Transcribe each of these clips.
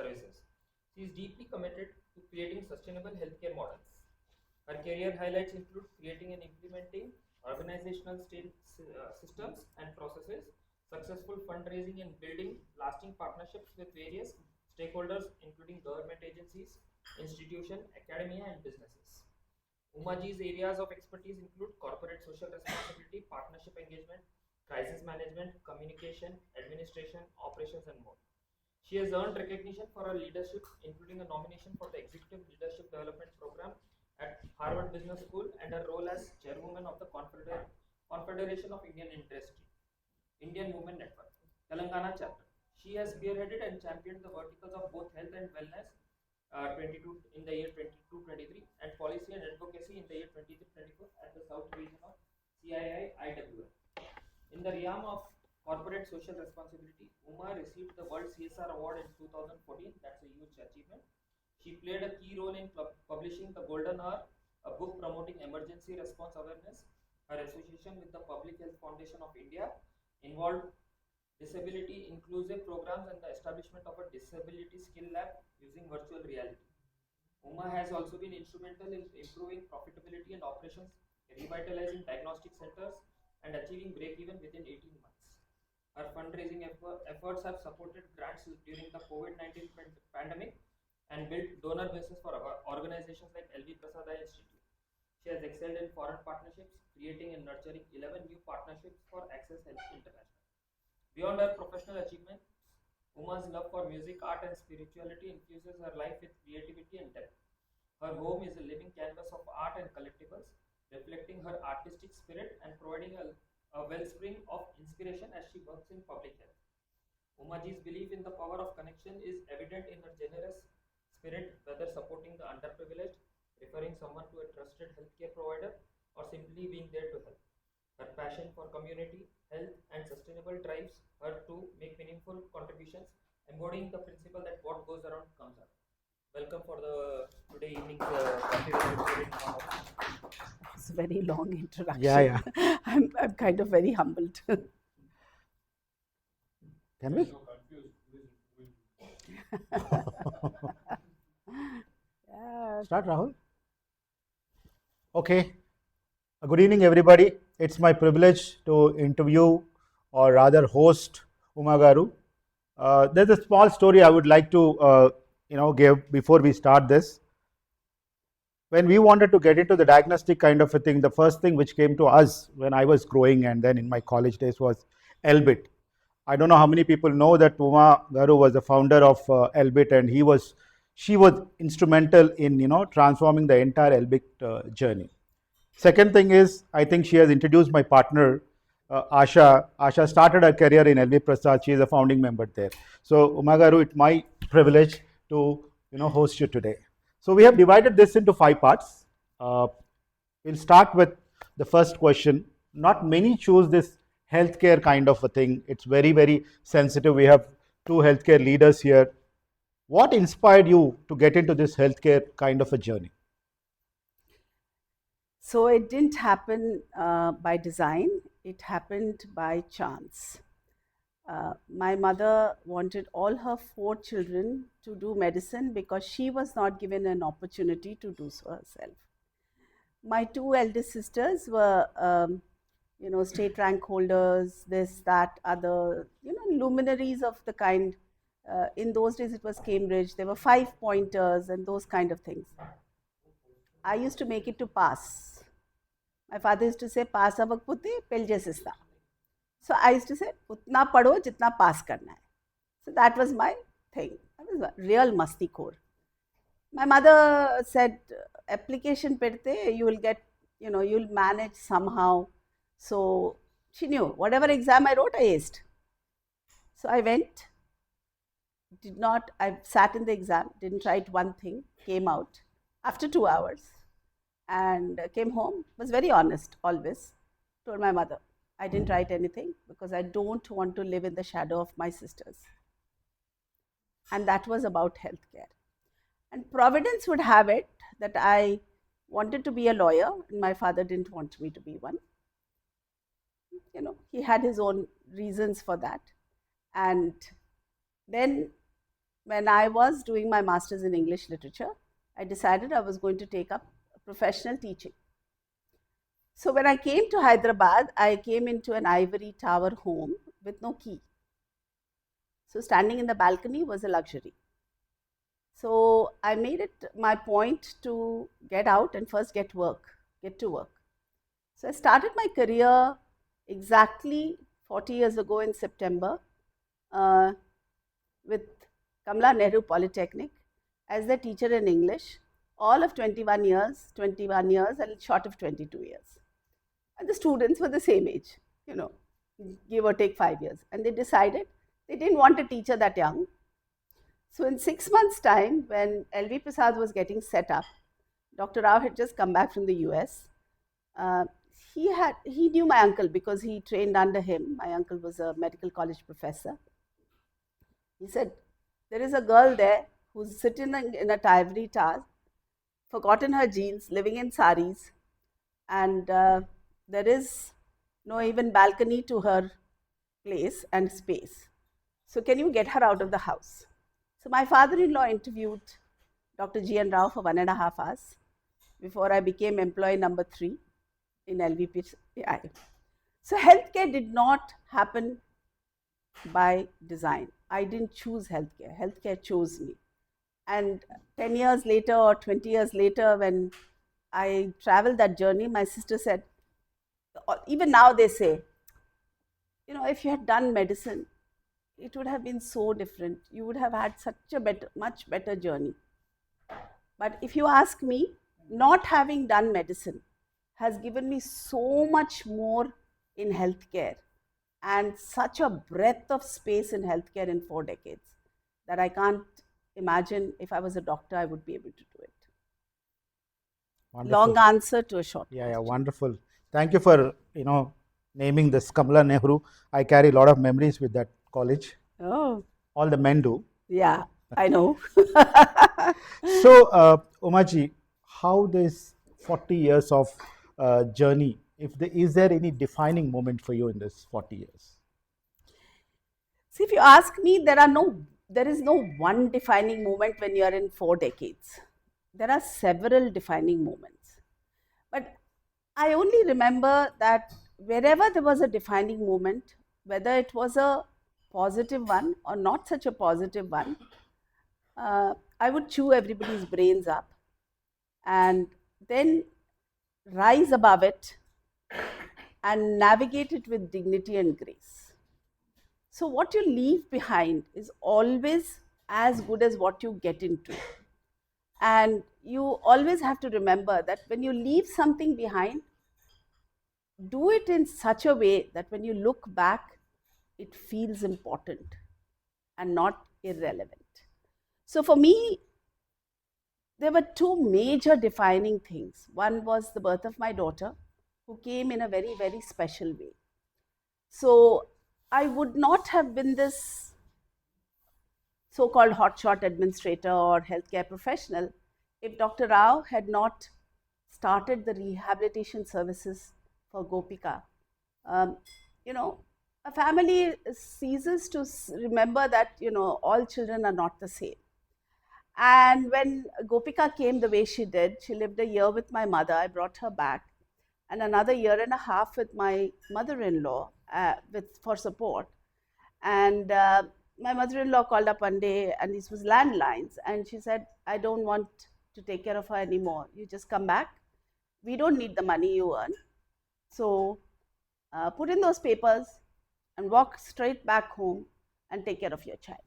services. She is deeply committed to creating sustainable healthcare models. Her career highlights include creating and implementing organizational systems and processes, successful fundraising, and building lasting partnerships with various stakeholders, including government agencies, institutions, academia, and businesses. Umaji's areas of expertise include corporate social responsibility, partnership engagement, crisis management, communication, administration, operations, and more. She has earned recognition for her leadership, including a nomination for the Executive Leadership Development Program at Harvard Business School and her role as chairwoman of the Confederation of Indian Women Network, Telangana chapter. She has spearheaded and championed the verticals of both health and wellness 22 in the year 22-23 and policy and advocacy in the year 23-24 at the South Region of CII-IWM. In the realm of corporate social responsibility, Uma received the World CSR Award in 2014. That's a huge achievement. She played a key role in publishing The Golden Hour, a book promoting emergency response awareness. Her association with the Public Health Foundation of India involved disability inclusive programs and the establishment of a disability skill lab using virtual reality. Uma has also been instrumental in improving profitability and operations, revitalizing diagnostic centers, and achieving break-even within 18 months. Her fundraising efforts have supported grants during the COVID-19 pandemic and built donor bases for organizations like LV Prasad Institute. She has excelled in foreign partnerships, creating and nurturing 11 new partnerships for Access Health International. Beyond her professional achievements, Uma's love for music, art, and spirituality infuses her life with creativity and depth. Her home is a living canvas of art and collectibles, reflecting her artistic spirit and providing a wellspring of inspiration as she works in public health. Umaji's belief in the power of connection is evident in her generous spirit, whether supporting the underprivileged, referring someone to a trusted healthcare provider, or simply being there to help. Her passion for community, health, and sustainable drives her to make meaningful contributions, embodying the principle that what goes around comes around. Welcome for the today evening's coffee with. It's a very long introduction. Yeah. I'm kind of very humbled. Can we? Yeah. Start, Rahul. Okay. Good evening, everybody. It's my privilege to interview, or rather host, Uma Garu. There's a small story I would like to give before we start this. When we wanted to get into the diagnostic kind of a thing, the first thing which came to us when I was growing and then in my college days was LBIT. I don't know how many people know that Uma Garu was the founder of LBIT, and she was instrumental in transforming the entire LBIT journey. Second thing is, I think she has introduced my partner, Asha. Asha started her career in LV Prasad. She is a founding member there. So, Uma Garu, it's my privilege to host you today. So, we have divided this into 5 parts. We'll start with the first question. Not many choose this healthcare kind of a thing. It's very, very sensitive. We have 2 healthcare leaders here. What inspired you to get into this healthcare kind of a journey? So it didn't happen by design, it happened by chance. My mother wanted all her 4 children to do medicine because she was not given an opportunity to do so herself. My 2 eldest sisters were, state rank holders, this, that, other, luminaries of the kind. In those days it was Cambridge, there were 5 pointers and those kind of things. I used to make it to pass. My father used to say, pass avak putti, pelje sista. So I used to say, utna padho, jitna pass karna hai. So that was my thing. I was a real masti khor. My mother said, application perte, you will get, you'll manage somehow. So she knew, whatever exam I wrote, I aced. So I went, I sat in the exam, didn't write one thing, came out after 2 hours. And came home, was very honest always, told my mother, I didn't write anything because I don't want to live in the shadow of my sisters. And that was about healthcare. And Providence would have it that I wanted to be a lawyer and my father didn't want me to be one. He had his own reasons for that. And then when I was doing my master's in English literature, I decided I was going to take up professional teaching. So when I came to Hyderabad, I came into an ivory tower home with no key. So standing in the balcony was a luxury. So I made it my point to get out and first get to work. So I started my career exactly 40 years ago in September with Kamala Nehru Polytechnic as the teacher in English, all of 21 years, and short of 22 years. And the students were the same age, give or take 5 years. And they decided they didn't want a teacher that young. So in 6 months' time, when LV Prasad was getting set up, Dr. Rao had just come back from the US. He knew my uncle because he trained under him. My uncle was a medical college professor. He said, there is a girl there who's sitting in a ivory tower, forgotten her jeans, living in saris, and there is no even balcony to her place and space. So can you get her out of the house? So my father-in-law interviewed Dr. G. N. Rao for 1.5 hours before I became employee number 3 in LVPI. So healthcare did not happen by design. I didn't choose healthcare. Healthcare chose me. And 10 years later or 20 years later, when I traveled that journey, my sister said, even now they say, if you had done medicine, it would have been so different. You would have had such a much better journey. But if you ask me, not having done medicine has given me so much more in healthcare and such a breadth of space in healthcare in 4 decades that I can't imagine if I was a doctor, I would be able to do it. Wonderful. Long answer to a short Yeah, question. wonderful. Thank you for, naming this Kamala Nehru. I carry a lot of memories with that college. Oh. All the men do. Yeah, I know. So, Umaji, how this 40 years of journey, is there any defining moment for you in this 40 years? See, if you ask me, there is no one defining moment when you are in 4 decades. There are several defining moments. But I only remember that wherever there was a defining moment, whether it was a positive one or not such a positive one, I would chew everybody's brains up and then rise above it and navigate it with dignity and grace. So what you leave behind is always as good as what you get into. And you always have to remember that when you leave something behind, do it in such a way that when you look back, it feels important and not irrelevant. So for me, there were 2 major defining things. One was the birth of my daughter, who came in a very, very special way. So I would not have been this so-called hotshot administrator or healthcare professional if Dr. Rao had not started the rehabilitation services for Gopika. A family ceases to remember that, all children are not the same. And when Gopika came the way she did, she lived a year with my mother. I brought her back, and another 1.5 years with my mother-in-law for support. And my mother-in-law called up one day, and this was landlines, and she said, I don't want to take care of her anymore. You just come back. We don't need the money you earn. So put in those papers and walk straight back home and take care of your child.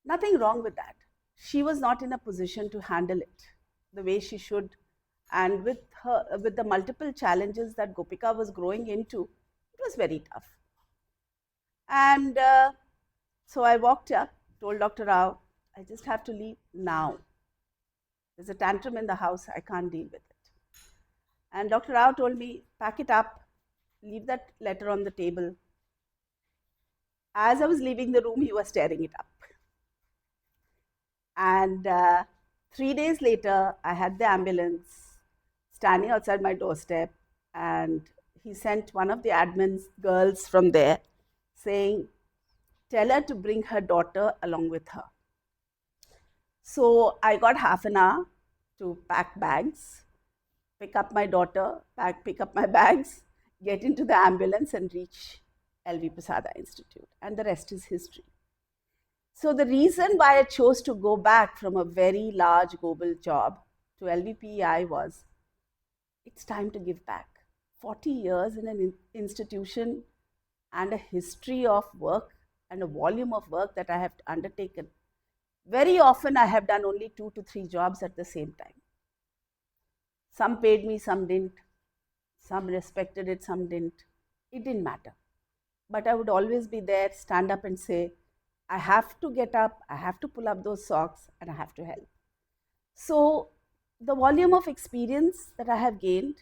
Nothing wrong with that. She was not in a position to handle it the way she should. And with the multiple challenges that Gopika was growing into, it was very tough. And so I walked up, told Dr. Rao, I just have to leave now. There's a tantrum in the house, I can't deal with it. And Dr. Rao told me, pack it up, leave that letter on the table. As I was leaving the room, he was tearing it up. And 3 days later, I had the ambulance standing outside my doorstep, and he sent one of the admin's girls from there saying, tell her to bring her daughter along with her. So I got half an hour to pack bags, pick up my daughter, pick up my bags, get into the ambulance and reach LV Prasad Institute. And the rest is history. So the reason why I chose to go back from a very large global job to LVPEI was, it's time to give back. 40 years in an institution and a history of work and a volume of work that I have undertaken. Very often I have done only 2 to 3 jobs at the same time. Some paid me, some didn't. Some respected it, some didn't. It didn't matter. But I would always be there, stand up and say, I have to get up, I have to pull up those socks, and I have to help. So the volume of experience that I have gained,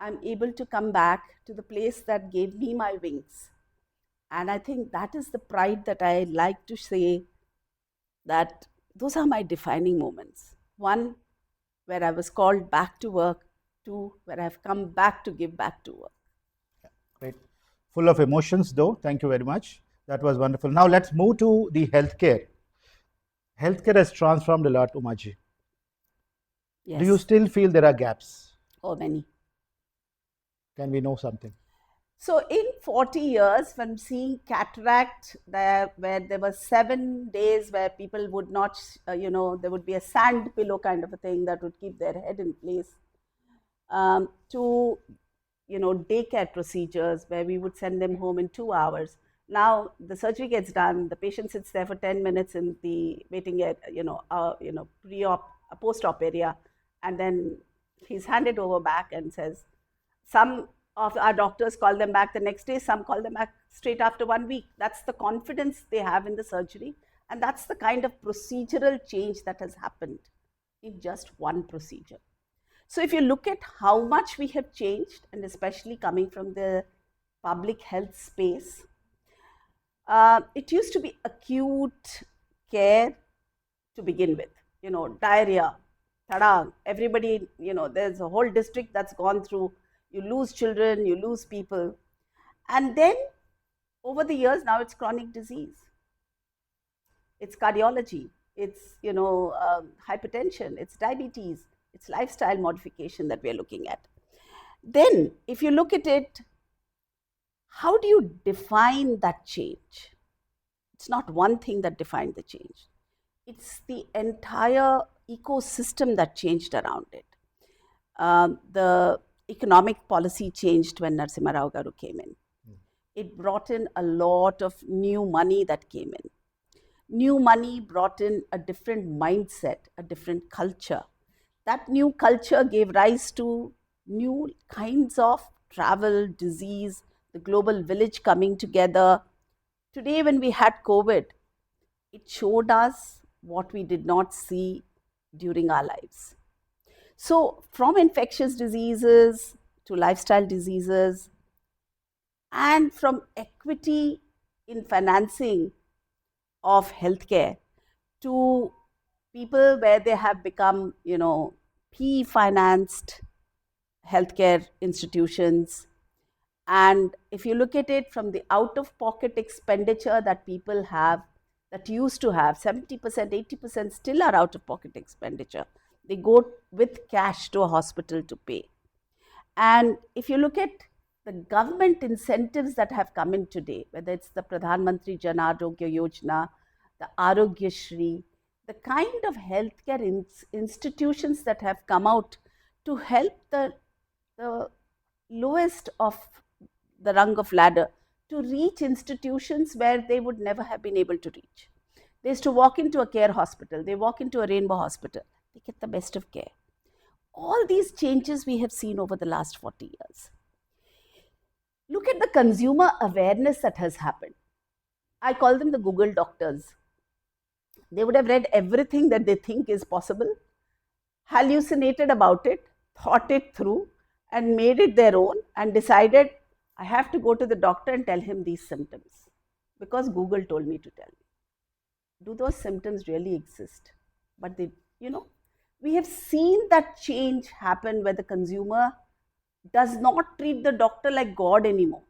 I'm able to come back to the place that gave me my wings. And I think that is the pride that I like to say, that those are my defining moments. One, where I was called back to work. Two, where I've come back to give back to work. Great. Full of emotions though. Thank you very much. That was wonderful. Now let's move to the healthcare. Healthcare has transformed a lot, Umaji. Yes. Do you still feel there are gaps? Oh, many. Can we know something? So in 40 years, from seeing cataract, where there were 7 days where people would not, there would be a sand pillow kind of a thing that would keep their head in place, to, daycare procedures where we would send them home in 2 hours. Now the surgery gets done, the patient sits there for 10 minutes in the waiting area, pre-op, post-op area, and then he's handed over back and says, some of our doctors call them back the next day, some call them back straight after 1 week. That's the confidence they have in the surgery, and that's the kind of procedural change that has happened in just one procedure. So if you look at how much we have changed, and especially coming from the public health space, it used to be acute care to begin with, diarrhea, tadang, everybody, there's a whole district that's gone through. You lose children, you lose people. And then over the years, now it's chronic disease. It's cardiology, it's, hypertension, it's diabetes, it's lifestyle modification that we're looking at. Then if you look at it, how do you define that change? It's not one thing that defined the change. It's the entire ecosystem that changed around it. The economic policy changed when Narasimha Rao Garu came in. It brought in a lot of new money that came in. New money brought in a different mindset, a different culture. That new culture gave rise to new kinds of travel, disease, the global village coming together. Today, when we had COVID, it showed us what we did not see during our lives. So from infectious diseases to lifestyle diseases, and from equity in financing of healthcare to people where they have become, PE-financed healthcare institutions. And if you look at it from the out-of-pocket expenditure that people have, that used to have, 70%, 80% still are out-of-pocket expenditure. They go with cash to a hospital to pay. And if you look at the government incentives that have come in today, whether it's the Pradhan Mantri Jan Arogya Yojana, the Arogya Shri, the kind of healthcare institutions that have come out to help the lowest of the rung of ladder to reach institutions where they would never have been able to reach. They used to walk into a care hospital, they walk into a rainbow hospital, they get the best of care. All these changes we have seen over the last 40 years. Look at the consumer awareness that has happened. I call them the Google doctors. They would have read everything that they think is possible, hallucinated about it, thought it through, and made it their own, and decided, I have to go to the doctor and tell him these symptoms because Google told me to tell me. Do those symptoms really exist? But they, we have seen that change happen where the consumer does not treat the doctor like God anymore.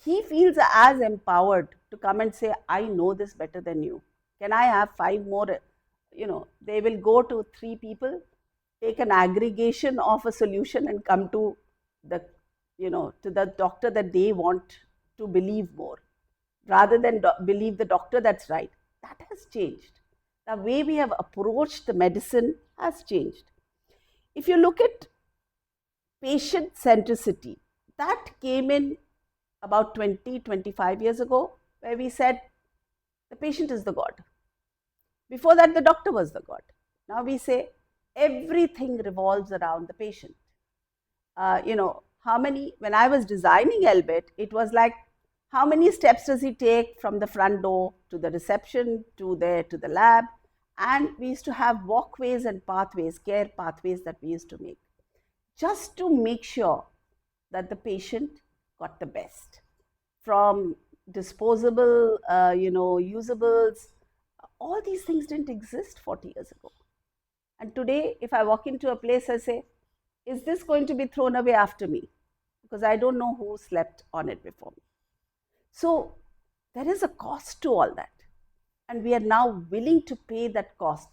He feels as empowered to come and say, I know this better than you. Can I have 5 more? They will go to 3 people, take an aggregation of a solution and come to the, to the doctor that they want to believe more, rather than believe the doctor that's right. That has changed. The way we have approached the medicine has changed. If you look at patient centricity, that came in about 20-25 years ago, where we said the patient is the god. Before that, the doctor was the god. Now we say everything revolves around the patient. When I was designing Elbit, it was like, how many steps does he take from the front door to the reception, to the lab? And we used to have walkways and pathways, care pathways that we used to make, just to make sure that the patient got the best. From disposable, usables, all these things didn't exist 40 years ago. And today, if I walk into a place, I say, is this going to be thrown away after me? Because I don't know who slept on it before me. So there is a cost to all that. And we are now willing to pay that cost.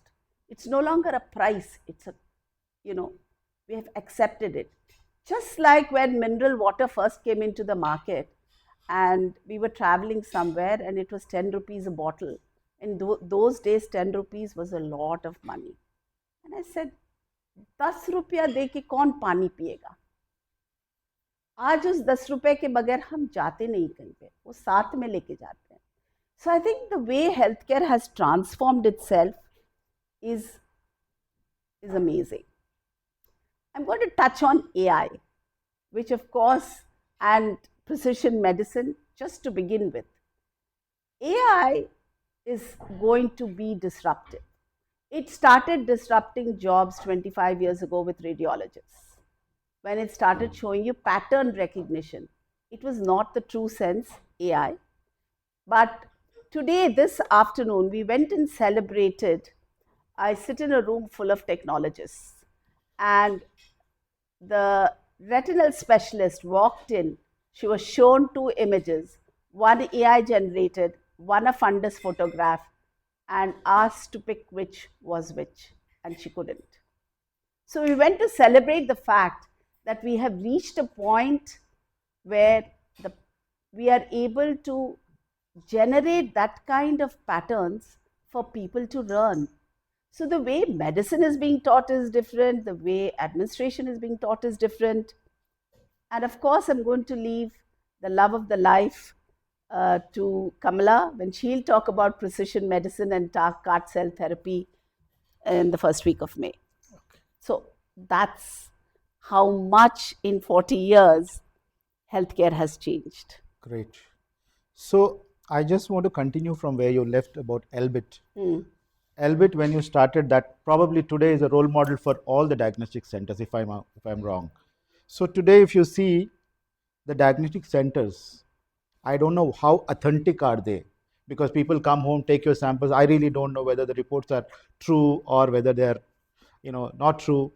It's no longer a price. It's we have accepted it. Just like when mineral water first came into the market and we were traveling somewhere and it was 10 rupees a bottle. In those days, 10 rupees was a lot of money. And I said, 10 रुपया दे के कौन पानी पिएगा? आज उस 10 रुपए के बगैर हम जाते नहीं कहीं पे, वो साथ में लेके जाते हैं. So I think the way healthcare has transformed itself is amazing. I'm going to touch on AI, which of course, and precision medicine, just to begin with. AI is going to be disruptive. It started disrupting jobs 25 years ago with radiologists. When it started showing you pattern recognition, it was not the true sense AI. But today, this afternoon, we went and celebrated. I sit in a room full of technologists, and the retinal specialist walked in. She was shown 2 images, one AI generated, one a fundus photograph, and asked to pick which was which, and she couldn't. So we went to celebrate the fact that we have reached a point where we are able to generate that kind of patterns for people to learn. So the way medicine is being taught is different, the way administration is being taught is different. And of course, I'm going to leave the love of the life to Kamala when she'll talk about precision medicine and CAR cell therapy in the first week of May. Okay. So that's how much in 40 years healthcare has changed. Great. So I just want to continue from where you left about Elbit. Elbit, when you started that, probably today is a role model for all the diagnostic centers, if I'm wrong. So today, if you see the diagnostic centers, I don't know how authentic are they, because people come home, take your samples. I really don't know whether the reports are true or whether they're, not true.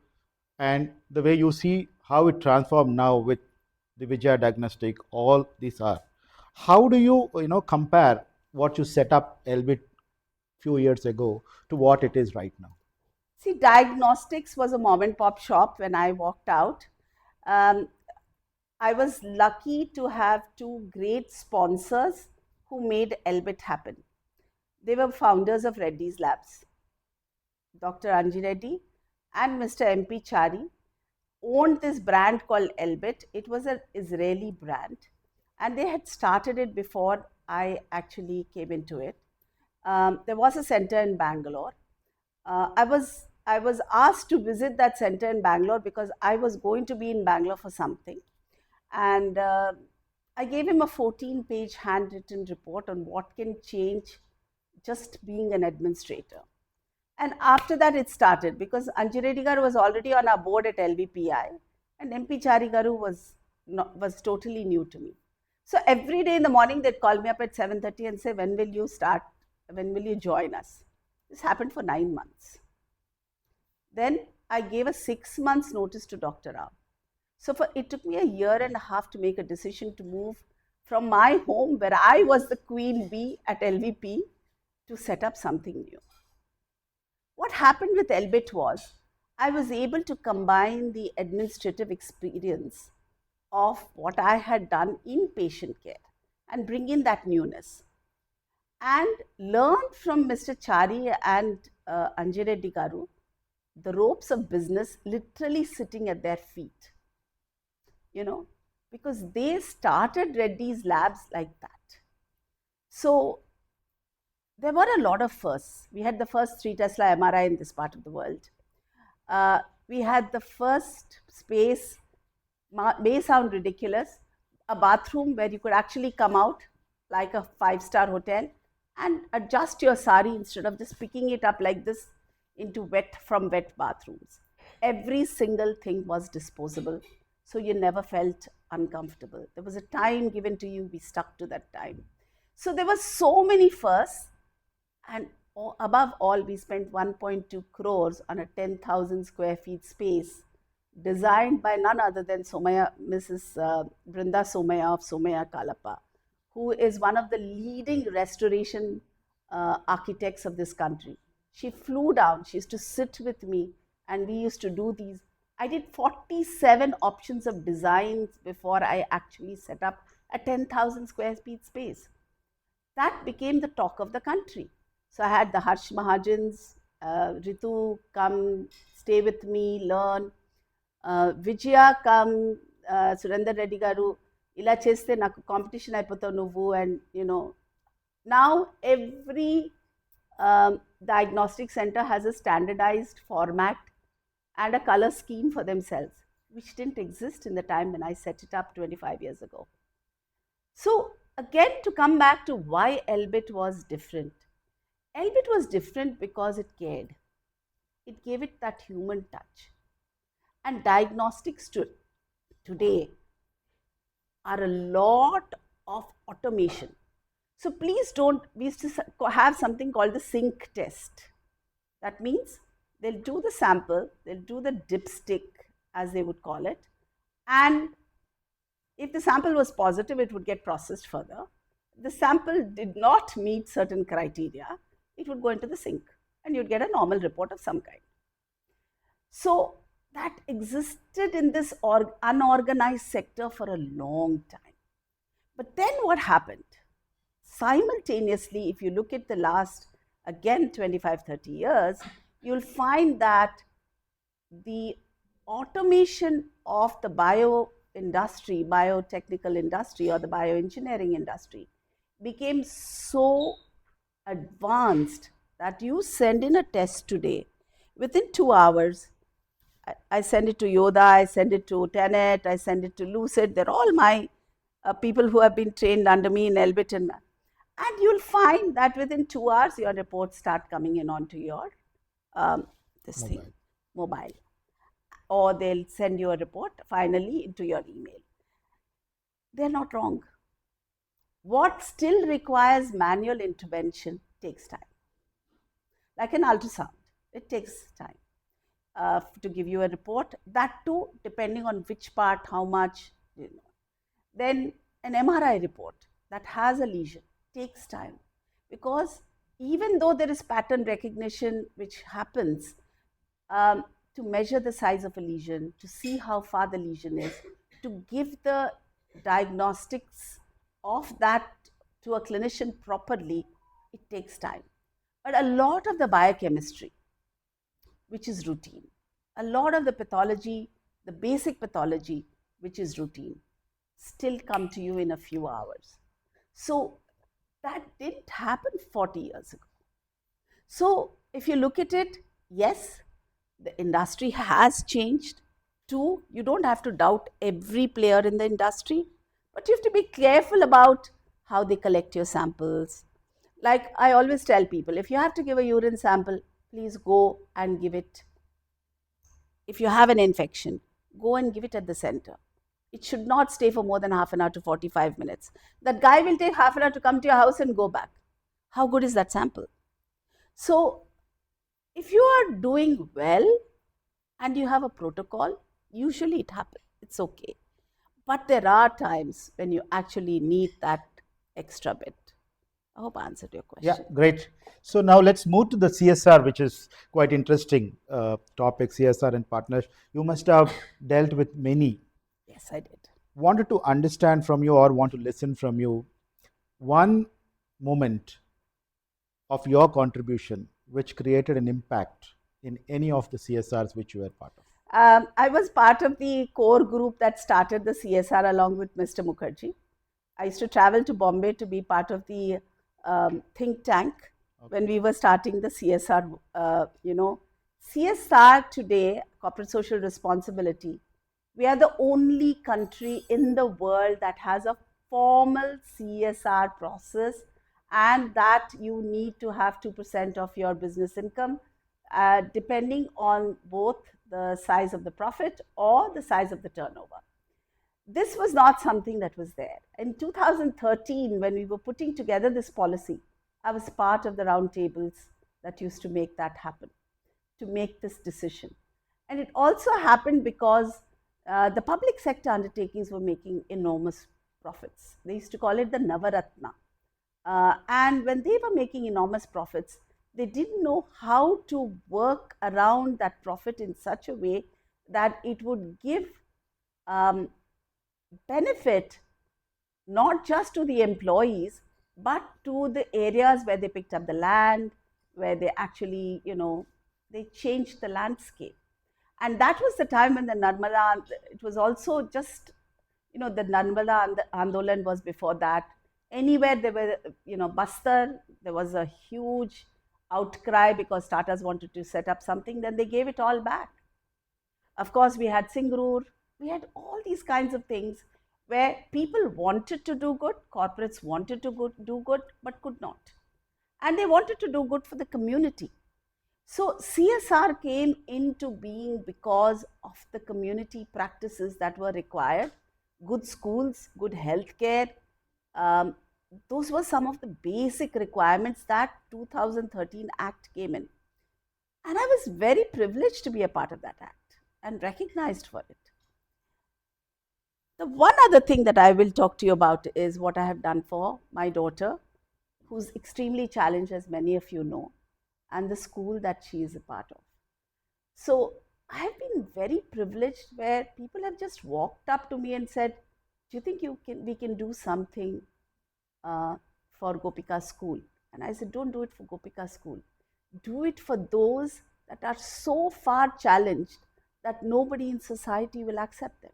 And the way you see how it transformed now with the Vijaya Diagnostic, all these are. How do you, compare what you set up Elbit few years ago to what it is right now? See, diagnostics was a mom and pop shop when I walked out. I was lucky to have 2 great sponsors who made Elbit happen. They were founders of Reddy's Labs. Dr. Anji Reddy and Mr. MP Chari owned this brand called Elbit. It was an Israeli brand, and they had started it before I actually came into it. There was a center in Bangalore. I was asked to visit that center in Bangalore because I was going to be in Bangalore for something. And I gave him a 14-page handwritten report on what can change just being an administrator. And after that, it started because Anji Reddy Garu was already on our board at LVPI, and MP Chari Garu was totally new to me. So every day in the morning, they'd call me up at 7:30 and say, when will you start? When will you join us? This happened for 9 months. Then I gave a 6 months notice to Dr. Rao. So it took me a year and a half to make a decision to move from my home, where I was the queen bee at LVP, to set up something new. What happened with Elbit was I was able to combine the administrative experience of what I had done in patient care and bring in that newness, and learn from Mr. Chari and Anjay Reddy Garu the ropes of business, literally sitting at their feet, because they started Reddy's labs like that. So there were a lot of firsts. We had the first 3 Tesla MRI in this part of the world. We had the first space, may sound ridiculous, a bathroom where you could actually come out like a 5-star hotel and adjust your sari instead of just picking it up like this into wet bathrooms. Every single thing was disposable, so you never felt uncomfortable. There was a time given to you, we stuck to that time. So there were so many firsts, and above all, we spent 1.2 crores on a 10,000 square feet space designed by none other than Mrs. Brinda Somaya of Somaya Kalapa, who is one of the leading restoration architects of this country. She flew down, she used to sit with me, and we used to do these. I did 47 options of designs before I actually set up a 10,000 square feet space. That became the talk of the country. So I had the Harsh Mahajans, Ritu, come, stay with me, learn. Vijaya, come, Surendra Reddy Garu, ila cheste naku competition అయిపోతావు నువ్వు, and now every diagnostic center has a standardized format and a color scheme for themselves, which didn't exist in the time when I set it up 25 years ago. So again, to come back to why Elbit was different. Elbit was different because it cared. It gave it that human touch. And diagnostics today are a lot of automation. So please don't, we used to have something called the sync test. That means they'll do the sample, they'll do the dipstick, as they would call it, and if the sample was positive, it would get processed further. If the sample did not meet certain criteria, it would go into the sink, and you'd get a normal report of some kind. So that existed in this unorganized sector for a long time. But then what happened? Simultaneously, if you look at the last, again, 25, 30 years, you'll find that the automation of the biotechnical industry, or the bioengineering industry, became so advanced that you send in a test today, within 2 hours, I send it to Yoda, I send it to Tenet, I send it to Lucid. They're all my people who have been trained under me in Elbit, and you'll find that within 2 hours, your reports start coming in onto your mobile. Or they'll send you a report finally into your email. They're not wrong. What still requires manual intervention takes time. Like an ultrasound, it takes time to give you a report. That too, depending on which part, how much. Then an MRI report that has a lesion takes time, because even though there is pattern recognition which happens to measure the size of a lesion, to see how far the lesion is, to give the diagnostics of that to a clinician properly, it takes time. But a lot of the biochemistry, which is routine, a lot of the pathology, the basic pathology, which is routine, still come to you in a few hours. So that didn't happen 40 years ago. So if you look at it, yes, the industry has changed. 2, you don't have to doubt every player in the industry, but you have to be careful about how they collect your samples. Like I always tell people, if you have to give a urine sample, please go and give it. If you have an infection, go and give it at the center. It should not stay for more than half an hour to 45 minutes. That guy will take half an hour to come to your house and go back. How good is that sample? So if you are doing well and you have a protocol, usually it happens. It's okay. But there are times when you actually need that extra bit. I hope I answered your Yeah, question. great. So now let's move to the CSR, which is quite interesting topic, CSR and partners. You must have dealt with many. Yes, I did. Wanted to understand from you or want to listen from you one moment of your contribution which created an impact in any of the CSRs which you were part of. I was part of the core group that started the CSR along with Mr. Mukherjee. I used to travel to Bombay to be part of the think tank when we were starting the CSR. CSR today, corporate social responsibility, we are the only country in the world that has a formal CSR process, and that you need to have 2% of your business income, depending on both the size of the profit or the size of the turnover. This was not something that was there. In 2013, when we were putting together this policy, I was part of the roundtables that used to make that happen, to make this decision. And it also happened because the public sector undertakings were making enormous profits. They used to call it the Navaratna. And when they were making enormous profits, they didn't know how to work around that profit in such a way that it would give benefit not just to the employees, but to the areas where they picked up the land, where they actually, they changed the landscape. And that was the time when the Narmada, it was also just, the Narmada Andolan was before that. Anywhere there were, Bastar, there was a huge outcry because Tatas wanted to set up something, then they gave it all back. Of course, we had Singrur, we had all these kinds of things where people wanted to do good, corporates wanted to do good, but could not. And they wanted to do good for the community. So CSR came into being because of the community practices that were required, good schools, good healthcare. Those were some of the basic requirements that 2013 Act came in. And I was very privileged to be a part of that Act and recognized for it. The one other thing that I will talk to you about is what I have done for my daughter, who's extremely challenged, as many of you know, and the school that she is a part of. So I have been very privileged where people have just walked up to me and said, do you think we can do something for Gopika school? And I said, don't do it for Gopika school. Do it for those that are so far challenged that nobody in society will accept them.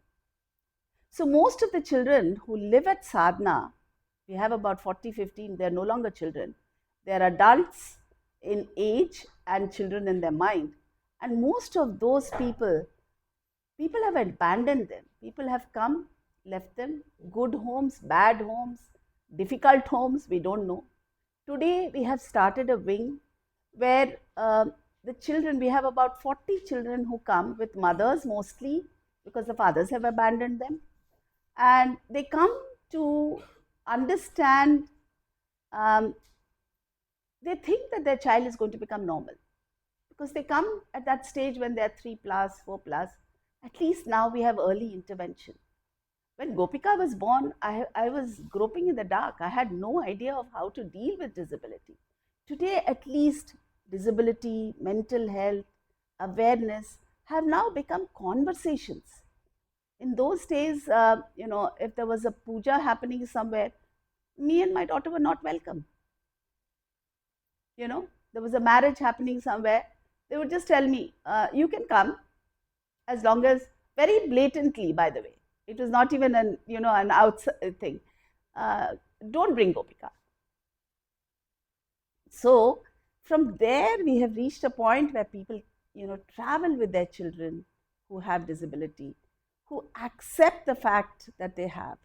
So most of the children who live at Sadhana, we have about 40, 15, they're no longer children. They're adults in age and children in their mind. And most of those people have abandoned them. People have come, left them, good homes, bad homes, difficult homes, we don't know. Today, we have started a wing where the children, we have about 40 children who come with mothers mostly because the fathers have abandoned them. And they come to understand, they think that their child is going to become normal because they come at that stage when they're 3+, 4+. At least now we have early intervention. When Gopika was born, I was groping in the dark. I had no idea of how to deal with disability. Today, at least disability, mental health, awareness have now become conversations. In those days, if there was a puja happening somewhere, me and my daughter were not welcome. There was a marriage happening somewhere, they would just tell me, you can come, as long as, very blatantly, by the way. It was not even an outside thing. Don't bring Gopika. So from there, we have reached a point where people, travel with their children who have disability, who accept the fact that they have.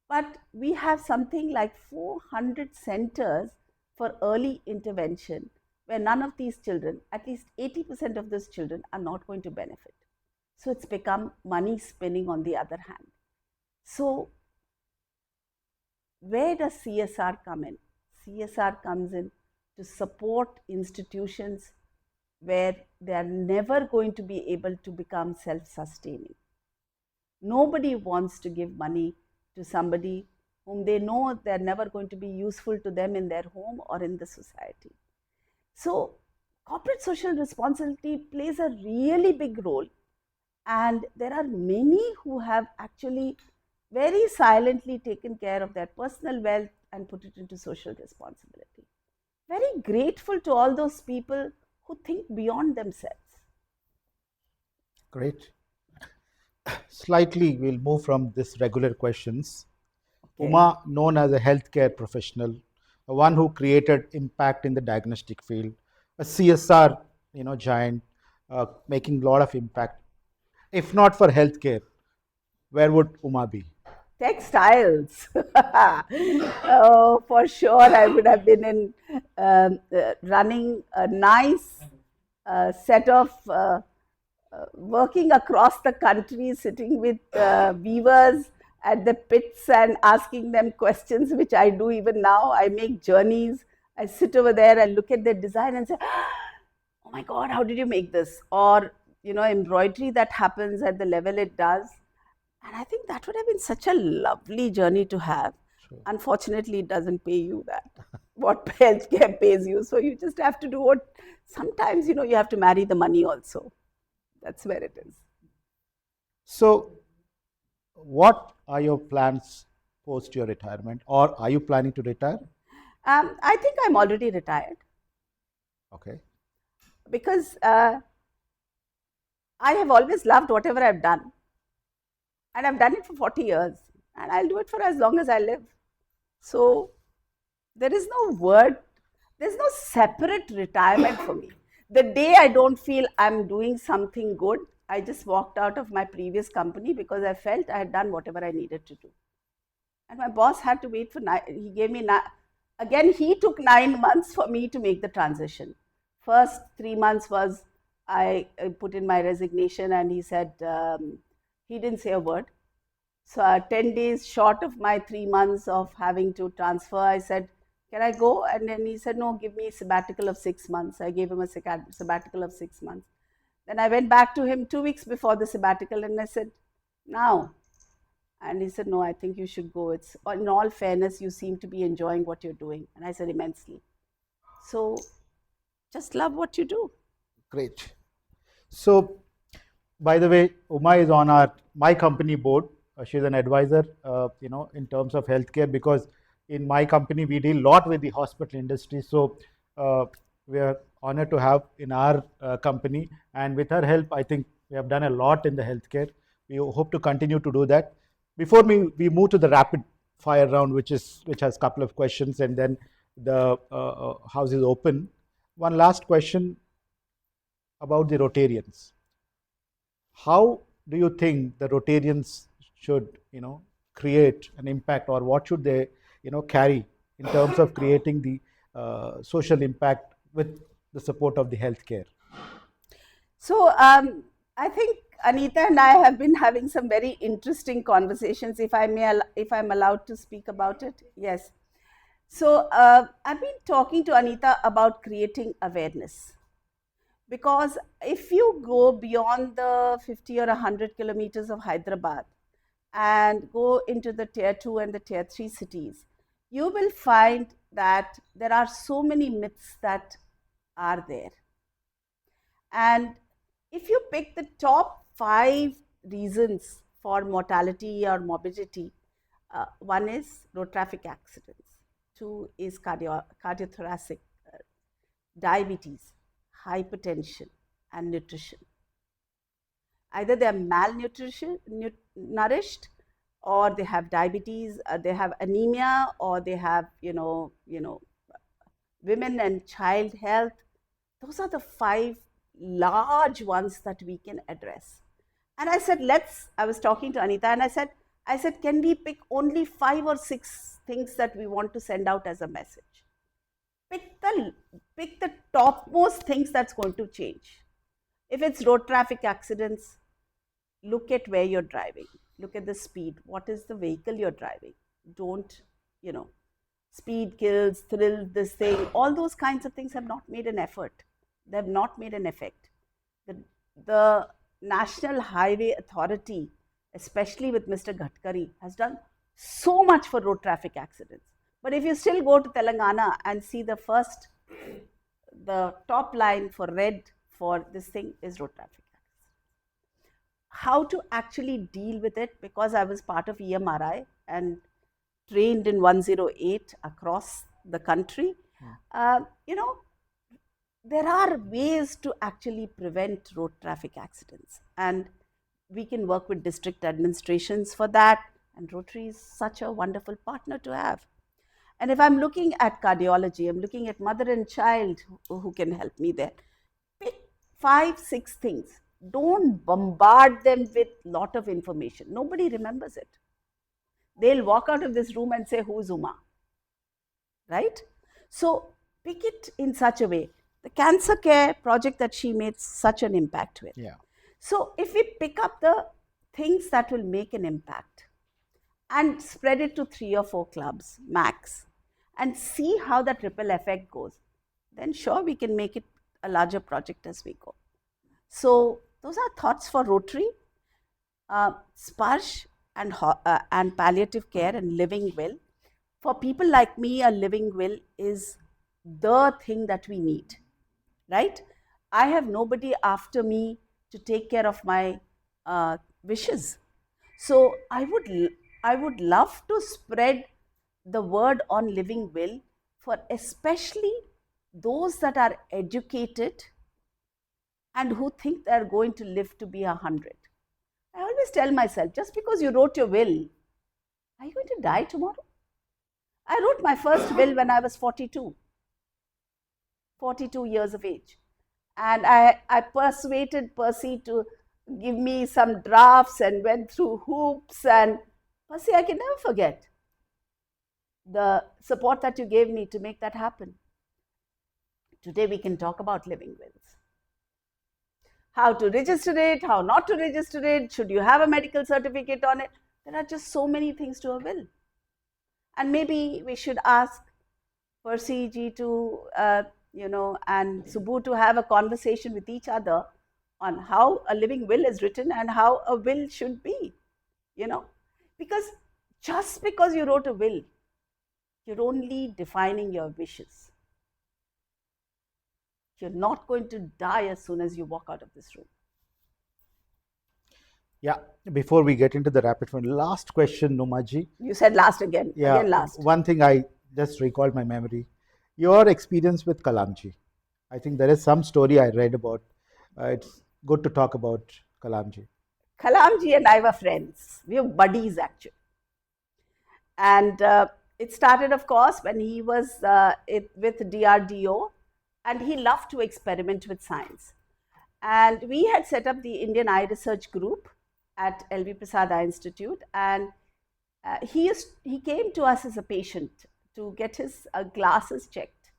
But we have something like 400 centers for early intervention where none of these children, at least 80% of those children, are not going to benefit. So it's become money spinning on the other hand. So where does CSR come in? CSR comes in to support institutions where they are never going to be able to become self-sustaining. Nobody wants to give money to somebody whom they know they're never going to be useful to them in their home or in the society. So corporate social responsibility plays a really big role, and there are many who have actually very silently taken care of their personal wealth and put it into social responsibility. Very grateful to all those people who think beyond themselves. Great. Slightly, we'll move from this regular questions. Okay. Uma, known as a healthcare professional, one who created impact in the diagnostic field, a CSR, giant, making a lot of impact. If not for healthcare, where would Uma be? Textiles. Oh, for sure, I would have been in running a nice set of working across the country, sitting with weavers at the pits and asking them questions, which I do even now. I make journeys. I sit over there and look at their design and say, oh my God, how did you make this? Or, embroidery that happens at the level it does. And I think that would have been such a lovely journey to have. Sure. Unfortunately, it doesn't pay you that. What healthcare pays you. So you just have to do what, sometimes, you have to marry the money also. That's where it is. So, what are your plans post your retirement, or are you planning to retire? I think I'm already retired. Okay. Because I have always loved whatever I've done. And I've done it for 40 years. And I'll do it for as long as I live. So there is no word, there's no separate retirement for me. The day I don't feel I'm doing something good, I just walked out of my previous company because I felt I had done whatever I needed to do. And my boss had to wait for he gave me, again, he took 9 months for me to make the transition. First 3 months was I put in my resignation, and he said, he didn't say a word. So 10 days short of my 3 months of having to transfer, I said, can I go? And then he said, no, give me a sabbatical of 6 months. I gave him a sabbatical of 6 months. Then I went back to him 2 weeks before the sabbatical, and I said, now. And he said, no, I think you should go. It's, in all fairness, you seem to be enjoying what you're doing. And I said, immensely. So just love what you do. Great. So, by the way, Uma is on my company board. She's an advisor, in terms of healthcare, because in my company we deal a lot with the hospital industry. So we are honored to have in our company, and with her help, I think we have done a lot in the healthcare. We hope to continue to do that. Before we move to the rapid fire round, which has a couple of questions, and then the house is open. One last question about the Rotarians. How do you think the Rotarians should, create an impact, or what should they, carry in terms of creating the social impact with the support of the healthcare? So I think Anita and I have been having some very interesting conversations. If I'm allowed to speak about it, yes. So I've been talking to Anita about creating awareness. Because if you go beyond the 50 or 100 kilometers of Hyderabad and go into the tier 2 and the tier 3 cities, you will find that there are so many myths that are there. And if you pick the top 5 reasons for mortality or morbidity, one is road traffic accidents, 2 is cardiothoracic, diabetes, hypertension, and nutrition. Either they are malnourished, or they have diabetes, they have anemia, or they have, women and child health. Those are the 5 large ones that we can address. And I said, I was talking to Anita, and I said, can we pick only 5 or 6 things that we want to send out as a message? Pick the topmost things that's going to change. If it's road traffic accidents, look at where you're driving. Look at the speed. What is the vehicle you're driving? Don't, speed kills, thrill, this thing. All those kinds of things have not made an effort. They have not made an effect. The National Highway Authority, especially with Mr. Gadkari, has done so much for road traffic accidents. But if you still go to Telangana and see the top line for red for this thing is road traffic accidents. How to actually deal with it, because I was part of EMRI and trained in 108 across the country. There are ways to actually prevent road traffic accidents, and we can work with district administrations for that, and Rotary is such a wonderful partner to have. And if I'm looking at cardiology, I'm looking at mother and child who can help me there. Pick 5-6 things. Don't bombard them with lot of information. Nobody remembers it. They'll walk out of this room and say, who's Uma? Right? So pick it in such a way. The cancer care project that she made such an impact with. Yeah. So if we pick up the things that will make an impact and spread it to 3 or 4 clubs max and see how that ripple effect goes, then sure, we can make it a larger project as we go. So those are thoughts for Rotary. Sparsh and palliative care and living will. For people like me, a living will is the thing that we need, right? I have nobody after me to take care of my wishes. So I would love to spread the word on living will for especially those that are educated and who think they are going to live to be 100. I always tell myself, just because you wrote your will, are you going to die tomorrow? I wrote my first will when I was 42 years of age. And I persuaded Percy to give me some drafts and went through hoops. And Percy, I can never forget the support that you gave me to make that happen. Today we can talk about living wills. How to register it, how not to register it, should you have a medical certificate on it? There are just so many things to a will. And maybe we should ask Percy ji to, and Subbu to have a conversation with each other on how a living will is written and how a will should be, because just because you wrote a will, you're only defining your wishes. You're not going to die as soon as you walk out of this room. Yeah, before we get into the rapid fire, last question, Numaji. You said last again. Yeah, again last. One thing I just recalled my memory. Your experience with Kalamji. I think there is some story I read about. It's good to talk about Kalamji. Kalamji and I were friends. We were buddies actually. And it started, of course, when he was with DRDO, and he loved to experiment with science. And we had set up the Indian Eye Research Group at LV Prasad Eye Institute, and he came to us as a patient to get his glasses checked.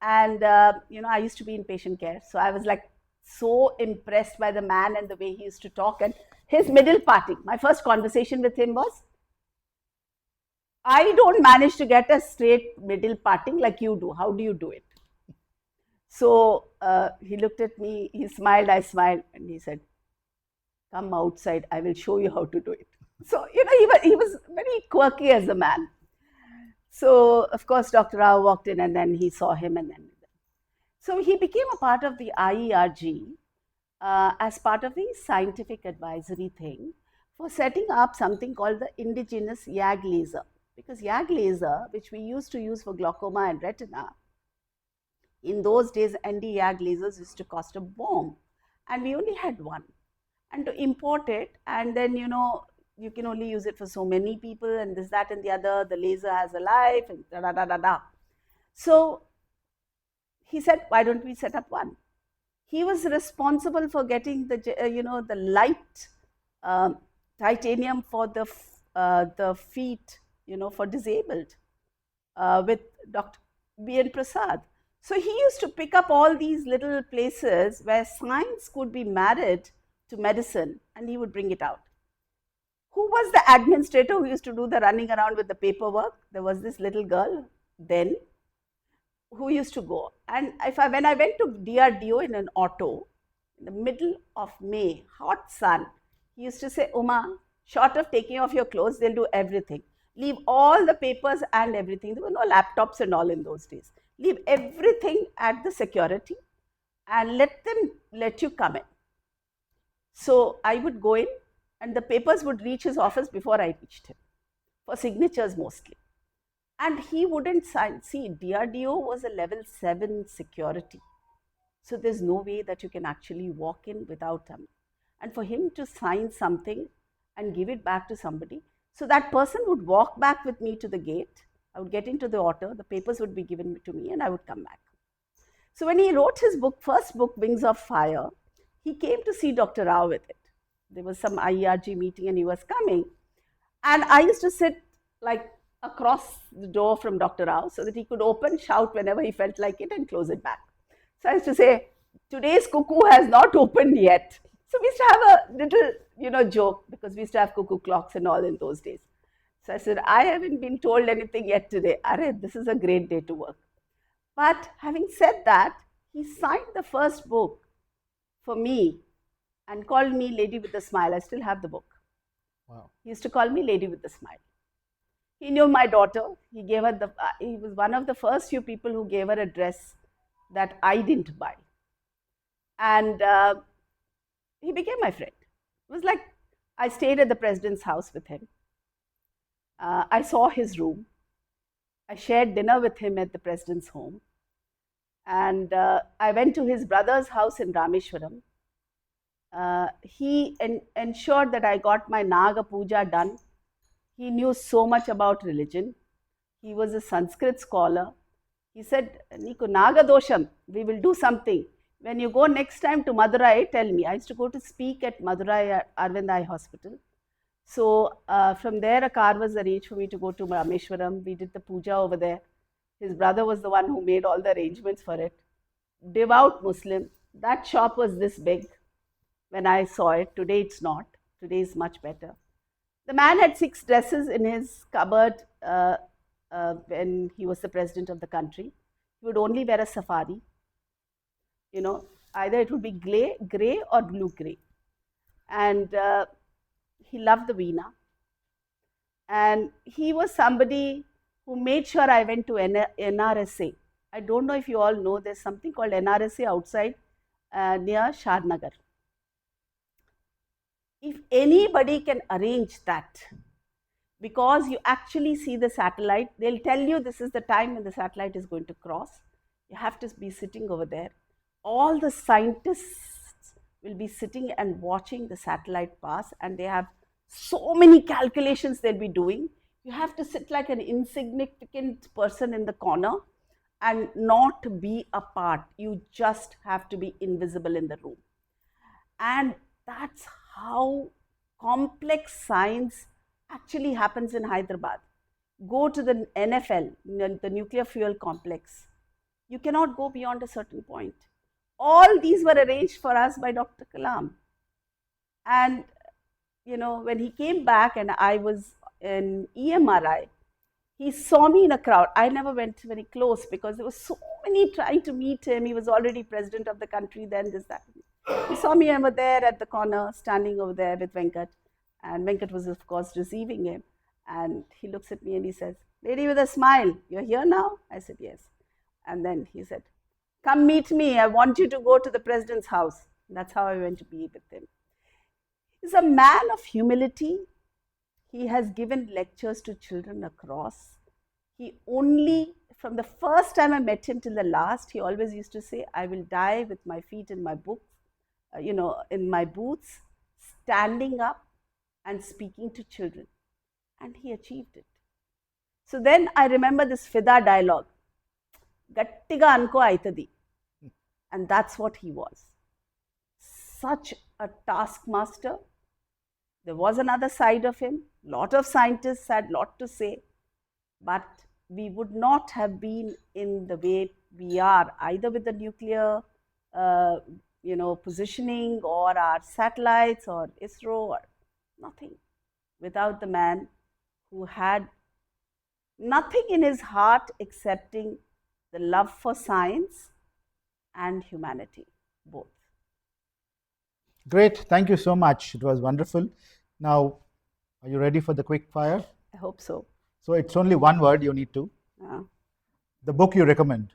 And I used to be in patient care, so I was like so impressed by the man and the way he used to talk. And his middle parting, my first conversation with him was, I don't manage to get a straight middle parting like you do. How do you do it? So he looked at me, he smiled, I smiled, and he said, come outside, I will show you how to do it. So, he was very quirky as a man. So, of course, Dr. Rao walked in, and then he saw him, and then. So he became a part of the IERG as part of the scientific advisory thing for setting up something called the indigenous YAG laser. Because YAG laser, which we used to use for glaucoma and retina, in those days, ND YAG lasers used to cost a bomb, and we only had one. And to import it, and then, you can only use it for so many people, and this, that, and the other, the laser has a life, and da-da-da-da-da. So he said, why don't we set up one? He was responsible for getting the light titanium for the feet, for disabled with Dr. B.N. Prasad. So he used to pick up all these little places where science could be married to medicine, and he would bring it out. Who was the administrator who used to do the running around with the paperwork? There was this little girl then who used to go. And when I went to DRDO in an auto, in the middle of May, hot sun, he used to say, Uma, Short of taking off your clothes, they'll do everything. Leave all the papers and everything. There were no laptops and all in those days. Leave everything at the security and let them let you come in. So I would go in and the papers would reach his office before I reached him, for signatures mostly. And he wouldn't sign. See, DRDO was a level 7 security. So there's no way that you can actually walk in without him. And for him to sign something and give it back to somebody, so that person would walk back with me to the gate. I would get into the auto, the papers would be given to me, and I would come back. So when he wrote his book, first book, Wings of Fire, he came to see Dr. Rao with it. There was some IERG meeting and he was coming. And I used to sit like across the door from Dr. Rao so that he could open, shout whenever he felt like it and close it back. So I used to say, today's cuckoo has not opened yet. So we used to have a little, joke because we used to have cuckoo clocks and all in those days. So I said, I haven't been told anything yet today. Arre, this is a great day to work. But having said that, he signed the first book for me and called me Lady with the Smile. I still have the book. Wow. He used to call me Lady with the Smile. He knew my daughter. He gave her he was one of the first few people who gave her a dress that I didn't buy. And he became my friend. It was like I stayed at the president's house with him. I saw his room. I shared dinner with him at the president's home. And I went to his brother's house in Rameshwaram. He ensured that I got my Naga Puja done. He knew so much about religion. He was a Sanskrit scholar. He said, Niku Naga Dosham, we will do something. When you go next time to Madurai, tell me. I used to go to speak at Madurai at Arvind Eye Hospital. So from there, a car was arranged for me to go to Rameshwaram. We did the puja over there. His brother was the one who made all the arrangements for it. Devout Muslim. That shop was this big when I saw it. Today it's not. Today is much better. The man had 6 dresses in his cupboard when he was the president of the country. He would only wear a safari. Either it would be gray or blue gray. And he loved the veena. And he was somebody who made sure I went to NRSA. I don't know if you all know, there's something called NRSA outside near Shadnagar. If anybody can arrange that, because you actually see the satellite, they'll tell you this is the time when the satellite is going to cross. You have to be sitting over there. All the scientists will be sitting and watching the satellite pass, and they have so many calculations they'll be doing. You have to sit like an insignificant person in the corner and not be a part. You just have to be invisible in the room. And that's how complex science actually happens in Hyderabad. Go to the NFL, the nuclear fuel complex. You cannot go beyond a certain point. All these were arranged for us by Dr. Kalam. And, when he came back and I was in EMRI, he saw me in a crowd. I never went very close because there were so many trying to meet him. He was already president of the country then, this, that. He saw me over there at the corner, standing over there with Venkat. And Venkat was, of course, receiving him. And he looks at me and he says, Lady with a smile, you're here now? I said, yes. And then he said, come meet me. I want you to go to the president's house. And that's how I went to be with him. He's a man of humility. He has given lectures to children across. He only, from the first time I met him till the last, he always used to say, I will die with my feet in my book, in my boots, standing up and speaking to children. And he achieved it. So then I remember this Fida dialogue. Gattiga anko aitadi. And that's what he was. Such a taskmaster. There was another side of him. A lot of scientists had a lot to say. But we would not have been in the way we are, either with the nuclear positioning or our satellites or ISRO or nothing, without the man who had nothing in his heart excepting the love for science and humanity, both. Great. Thank you so much. It was wonderful. Now, Are you ready for the quick fire? I hope so. So it's only one word you need to. The book you recommend.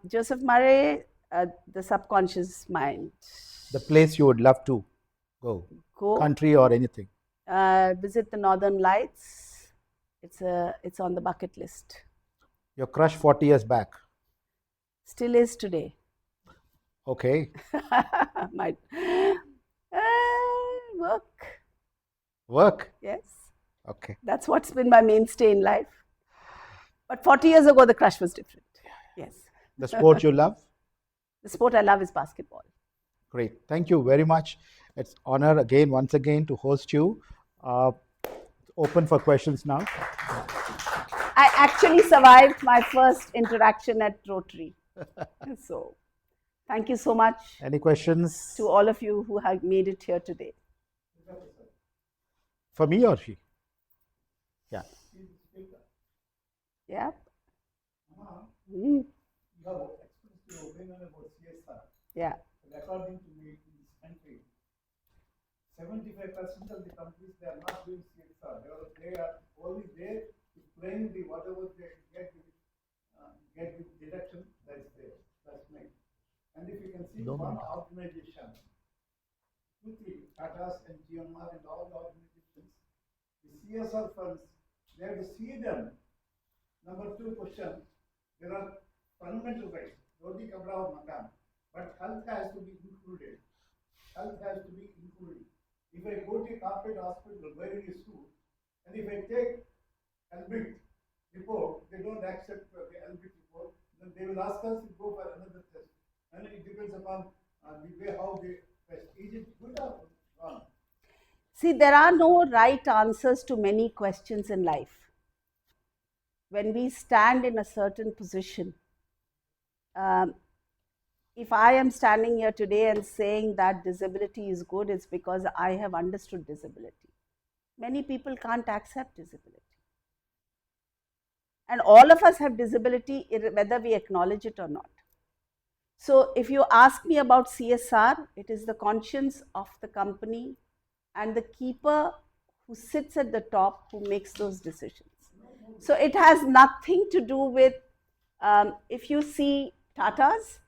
Joseph Murray, The Subconscious Mind. The place you would love to go. Country or anything. Visit the Northern Lights. It's on the bucket list. Your crush 40 years back. Still is today. Okay. My work. Work? Yes. Okay. That's what's been my mainstay in life. But 40 years ago, the crush was different. Yes. The sport you love? The sport I love is basketball. Great. Thank you very much. It's honor again, once again, to host you. Open for questions now. I actually survived my first interaction at Rotary. So, thank you so much. Any questions? To all of you who have made it here today. For me or she? Yeah. Yeah. You have expressed your opinion about CSR. Yeah. According to me, in this country, 75% of the companies, they are not doing CSR. They are only there to claim the whatever they get the deduction that is there. That's made. And if you can see one organization, 2, 3, Tatas and GMR and all the organizations, the CSR funds, they have to see them. Number 2 question, there are fundamental rights, roti kapda or makan, but health has to be included. Health has to be included. If I go to a corporate hospital wearing a suit, and if I take LBIT report, they don't accept the LBIT report, then they will ask us to go for another test. And it depends upon the way how they test. Is it good or wrong? See, there are no right answers to many questions in life. When we stand in a certain position, if I am standing here today and saying that disability is good, it's because I have understood disability. Many people can't accept disability. And all of us have disability, whether we acknowledge it or not. So if you ask me about CSR, it is the conscience of the company and the keeper who sits at the top who makes those decisions. So it has nothing to do with, if you see Tatas,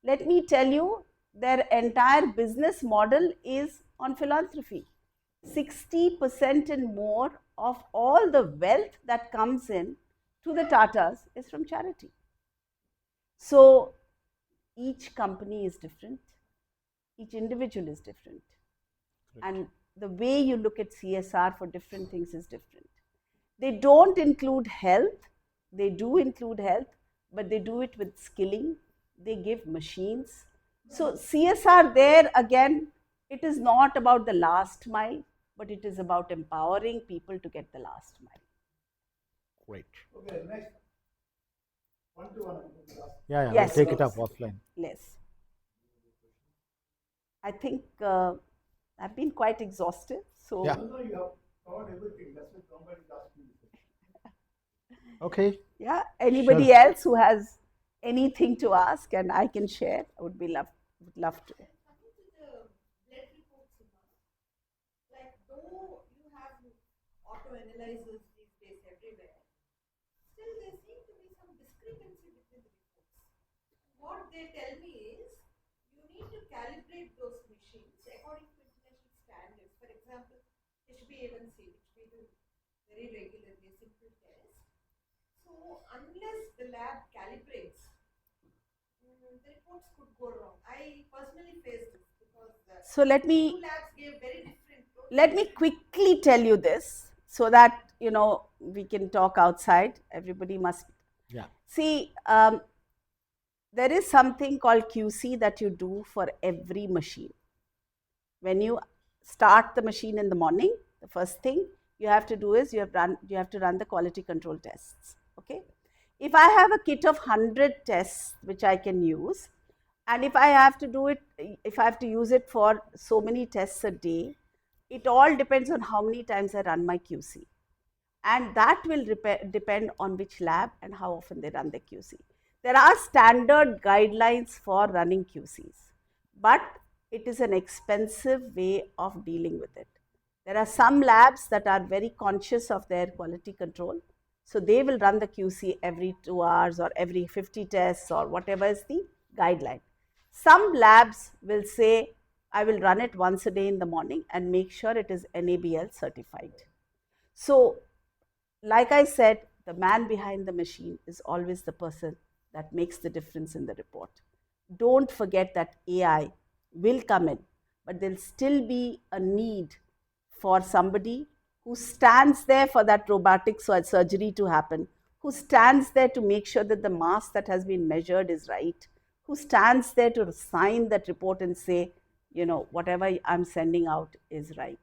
let me tell you, their entire business model is on philanthropy. 60% and more of all the wealth that comes in to the Tatas is from charity. So each company is different, each individual is different. Correct. And the way you look at CSR for different things is different. They don't include health, they do include health, but they do it with skilling, they give machines. So CSR there again, it is not about the last mile, but it is about empowering people to get the last mile. Great. Okay, next. 1 to 1. Yeah, yes, we'll take it up offline. Yes. I think I've been quite exhaustive. So yeah. No, you have covered everything. That's what somebody is asking you. Okay. Yeah. Anybody else who has anything to ask and I can share, I would love to. Coming to the blood reports, like though you have auto analyzers these days everywhere, still there seem to be some discrepancy between the reports. What they tell me is you need to calibrate those machines according to international standards. For example, HbA1c, which we do very regularly, a simple test. So unless the lab calibrates, the reports could go wrong. I personally faced this because so let me, two labs gave very different approaches. Let me quickly tell you this so that, we can talk outside. Everybody must. Yeah. See, there is something called QC that you do for every machine. When you start the machine in the morning, the first thing you have to do is you have to run the quality control tests. Okay. If I have a kit of 100 tests which I can use, and if I have to use it for so many tests a day, it all depends on how many times I run my QC. And that will depend on which lab and how often they run the QC. There are standard guidelines for running QCs, but it is an expensive way of dealing with it. There are some labs that are very conscious of their quality control. So they will run the QC every 2 hours or every 50 tests or whatever is the guideline. Some labs will say, I will run it once a day in the morning and make sure it is NABL certified. So, like I said, the man behind the machine is always the person that makes the difference in the report. Don't forget that AI will come in, but there'll still be a need for somebody who stands there for that robotic surgery to happen, who stands there to make sure that the mass that has been measured is right, who stands there to sign that report and say, you know, whatever I'm sending out is right.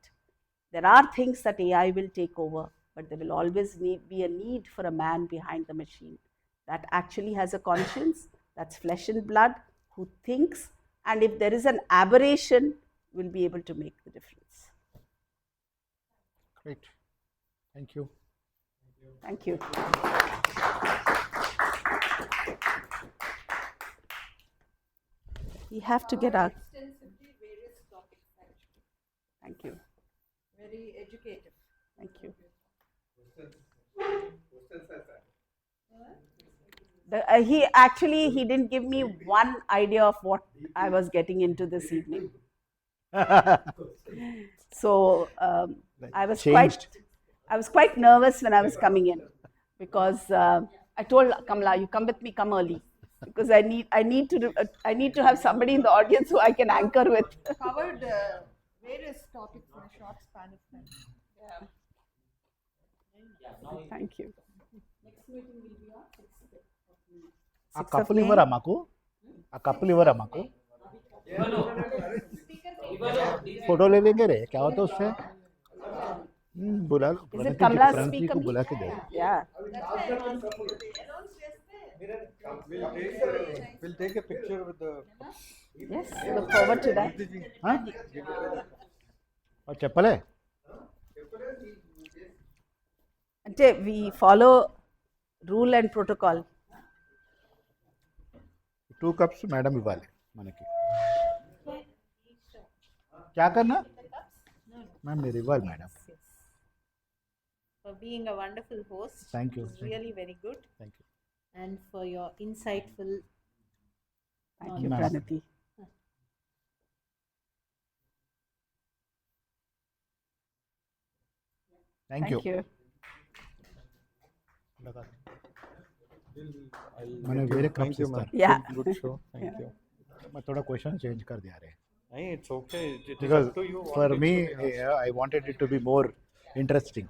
There are things that AI will take over, but there will always be a need for a man behind the machine that actually has a conscience, that's flesh and blood, who thinks, and if there is an aberration, will be able to make the difference. Great. Thank you. Thank you. We have to get our. Extensively various topics actually. Thank you. Very educative. Thank you. He didn't give me one idea of what I was getting into this evening. So I was quite nervous when I was coming in, because I told Kamala, you come with me, come early, because I need to have somebody in the audience who I can anchor with. Covered various topics in a short span of time. Yeah. Thank you. Next meeting will be on 6th. A couple ivara maku. A couple ivara maku. Photo ले लेंगे रे, क्या होता है उससे? बुला लो, प्रणति को बुला के दे. Yeah. We'll take a picture with the. Yes, look forward to that. हाँ? और चप्पल है? We follow rule and protocol. 2 cups madam इवाले माने की. क्या करना? मैम मेरे इवाल madam. For being a wonderful host. Thank you. It's really very good. Thank you. And for your insightful. Thank you, Ma'am. Pranati. Thank you. मैंने वेरे cup Thank you, ma'am. Yeah. Good show. Thank you. मैं थोड़ा question change कर दिया रे. It's okay. It is Because up to you. for what me, it should be asked. I wanted it to be more interesting.